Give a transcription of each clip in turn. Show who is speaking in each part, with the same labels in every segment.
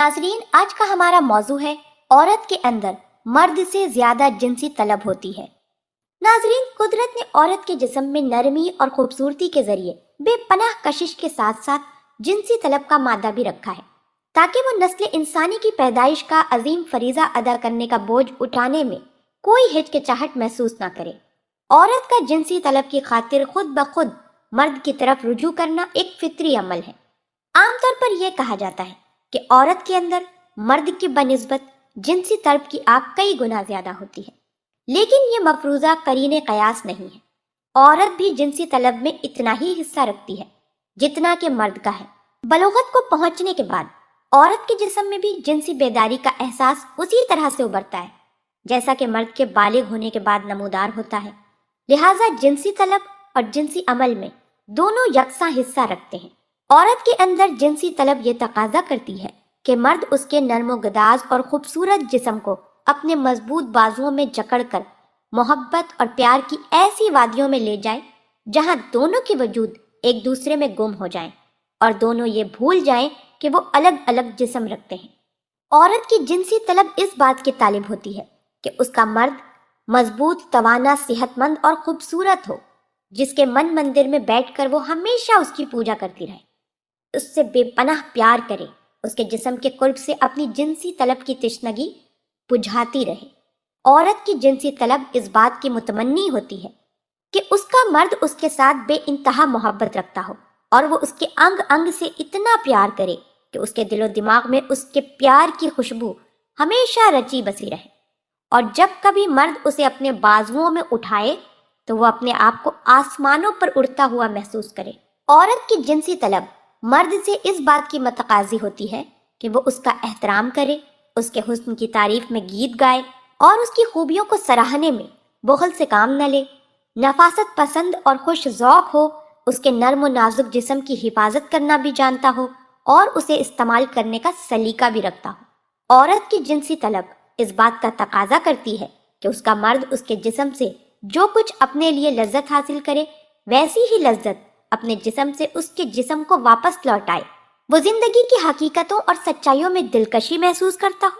Speaker 1: ناظرین، آج کا ہمارا موضوع ہے عورت کے اندر مرد سے زیادہ جنسی طلب ہوتی ہے۔ ناظرین، قدرت نے عورت کے جسم میں نرمی اور خوبصورتی کے ذریعے بے پناہ کشش کے ساتھ ساتھ جنسی طلب کا مادہ بھی رکھا ہے، تاکہ وہ نسل انسانی کی پیدائش کا عظیم فریضہ ادا کرنے کا بوجھ اٹھانے میں کوئی ہچکچاہٹ محسوس نہ کرے۔ عورت کا جنسی طلب کی خاطر خود بخود مرد کی طرف رجوع کرنا ایک فطری عمل ہے۔ عام طور پر یہ کہا جاتا ہے کہ عورت کے اندر مرد کی بنسبت جنسی طلب کی آگ کئی گنا زیادہ ہوتی ہے، لیکن یہ مفروضہ قرین قیاس نہیں ہے۔ عورت بھی جنسی طلب میں اتنا ہی حصہ رکھتی ہے جتنا کہ مرد کا ہے۔ بلوغت کو پہنچنے کے بعد عورت کے جسم میں بھی جنسی بیداری کا احساس اسی طرح سے ابھرتا ہے جیسا کہ مرد کے بالغ ہونے کے بعد نمودار ہوتا ہے، لہٰذا جنسی طلب اور جنسی عمل میں دونوں یکساں حصہ رکھتے ہیں۔ عورت کے اندر جنسی طلب یہ تقاضا کرتی ہے کہ مرد اس کے نرم و گداز اور خوبصورت جسم کو اپنے مضبوط بازوؤں میں جکڑ کر محبت اور پیار کی ایسی وادیوں میں لے جائے جہاں دونوں کے وجود ایک دوسرے میں گم ہو جائیں اور دونوں یہ بھول جائیں کہ وہ الگ الگ جسم رکھتے ہیں۔ عورت کی جنسی طلب اس بات کی طالب ہوتی ہے کہ اس کا مرد مضبوط، توانا، صحت مند اور خوبصورت ہو، جس کے من مندر میں بیٹھ کر وہ ہمیشہ اس کی پوجا کرتی رہے، اس سے بے پناہ پیار کرے، اس کے جسم کے قرب سے اپنی جنسی طلب کی تشنگی بجھاتی رہے۔ عورت کی جنسی طلب اس بات کی متمنی ہوتی ہے کہ اس کا مرد اس کے ساتھ بے انتہا محبت رکھتا ہو اور وہ اس کے انگ انگ سے اتنا پیار کرے کہ اس کے دل و دماغ میں اس کے پیار کی خوشبو ہمیشہ رچی بسی رہے، اور جب کبھی مرد اسے اپنے بازوؤں میں اٹھائے تو وہ اپنے آپ کو آسمانوں پر اڑتا ہوا محسوس کرے۔ عورت کی جنسی طلب مرد سے اس بات کی متقاضی ہوتی ہے کہ وہ اس کا احترام کرے، اس کے حسن کی تعریف میں گیت گائے اور اس کی خوبیوں کو سراہنے میں بخل سے کام نہ لے، نفاست پسند اور خوش ذوق ہو، اس کے نرم و نازک جسم کی حفاظت کرنا بھی جانتا ہو اور اسے استعمال کرنے کا سلیقہ بھی رکھتا ہو۔ عورت کی جنسی طلب اس بات کا تقاضا کرتی ہے کہ اس کا مرد اس کے جسم سے جو کچھ اپنے لیے لذت حاصل کرے، ویسی ہی لذت اپنے جسم سے اس کے جسم کو واپس لوٹائے۔ وہ زندگی کی حقیقتوں اور سچائیوں میں دلکشی محسوس کرتا ہو،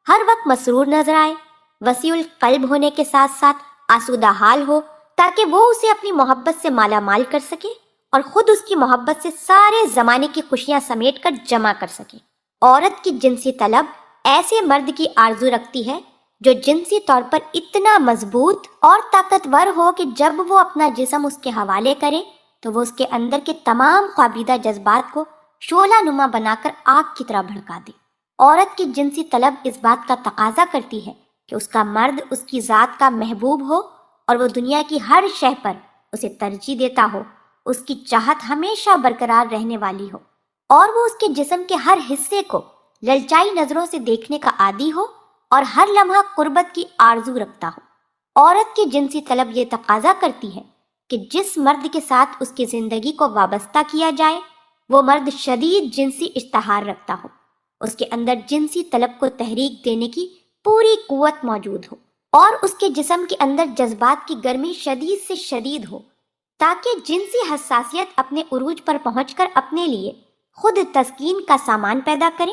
Speaker 1: ہر وقت مسرور نظر آئے، وسیع القلب ہونے کے ساتھ ساتھ آسودہ حال ہو، تاکہ وہ اسے اپنی محبت سے مالا مال کر سکے اور خود اس کی محبت سے سارے زمانے کی خوشیاں سمیٹ کر جمع کر سکے۔ عورت کی جنسی طلب ایسے مرد کی آرزو رکھتی ہے جو جنسی طور پر اتنا مضبوط اور طاقتور ہو کہ جب وہ اپنا جسم اس کے حوالے کرے تو وہ اس کے اندر کے تمام خوابیدہ جذبات کو شعلہ نما بنا کر آگ کی طرح بھڑکا دے۔ عورت کی جنسی طلب اس بات کا تقاضا کرتی ہے کہ اس کا مرد اس کی ذات کا محبوب ہو اور وہ دنیا کی ہر شے پر اسے ترجیح دیتا ہو، اس کی چاہت ہمیشہ برقرار رہنے والی ہو اور وہ اس کے جسم کے ہر حصے کو للچائی نظروں سے دیکھنے کا عادی ہو اور ہر لمحہ قربت کی آرزو رکھتا ہو۔ عورت کی جنسی طلب یہ تقاضا کرتی ہے کہ جس مرد کے ساتھ اس کی زندگی کو وابستہ کیا جائے وہ مرد شدید جنسی اشتہار رکھتا ہو، اس کے اندر جنسی طلب کو تحریک دینے کی پوری قوت موجود ہو اور اس کے جسم کے اندر جذبات کی گرمی شدید سے شدید ہو، تاکہ جنسی حساسیت اپنے عروج پر پہنچ کر اپنے لیے خود تسکین کا سامان پیدا کرے۔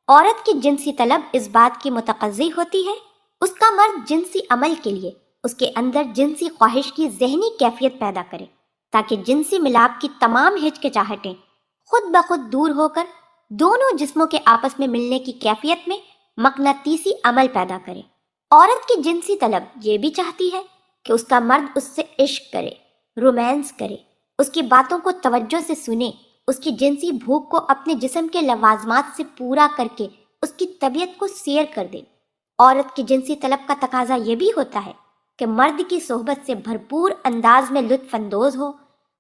Speaker 1: عورت کی جنسی طلب اس بات کی متقاضی ہوتی ہے اس کا مرد جنسی عمل کے لیے اس کے اندر جنسی خواہش کی ذہنی کیفیت پیدا کرے، تاکہ جنسی ملاپ کی تمام ہچکچاہٹیں خود بخود دور ہو کر دونوں جسموں کے آپس میں ملنے کی کیفیت میں مقناطیسی عمل پیدا کرے۔ عورت کی جنسی طلب یہ بھی چاہتی ہے کہ اس کا مرد اس سے عشق کرے، رومانس کرے، اس کی باتوں کو توجہ سے سنے، اس کی جنسی بھوک کو اپنے جسم کے لوازمات سے پورا کر کے اس کی طبیعت کو سیر کر دے۔ عورت کی جنسی طلب کا تقاضا یہ بھی ہوتا ہے کہ مرد کی صحبت سے بھرپور انداز میں لطف اندوز ہو،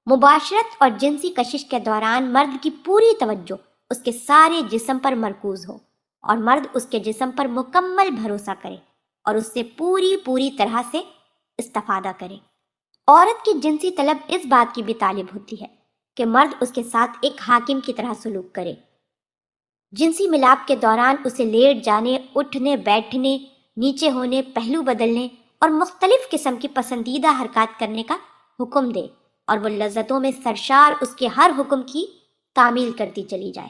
Speaker 1: مباشرت اور جنسی کشش کے دوران مرد کی پوری توجہ اس کے سارے جسم پر مرکوز ہو اور مرد اس کے جسم پر مکمل بھروسہ کرے اور اس سے پوری طرح سے استفادہ کرے۔ عورت کی جنسی طلب اس بات کی بھی طالب ہوتی ہے کہ مرد اس کے ساتھ ایک حاکم کی طرح سلوک کرے، جنسی ملاپ کے دوران اسے لیٹ جانے، اٹھنے بیٹھنے، نیچے ہونے، پہلو بدلنے اور مختلف قسم کی پسندیدہ حرکات کرنے کا حکم دے اور وہ لذتوں میں سرشار اس کے ہر حکم کی تعمیل کرتی چلی جائے۔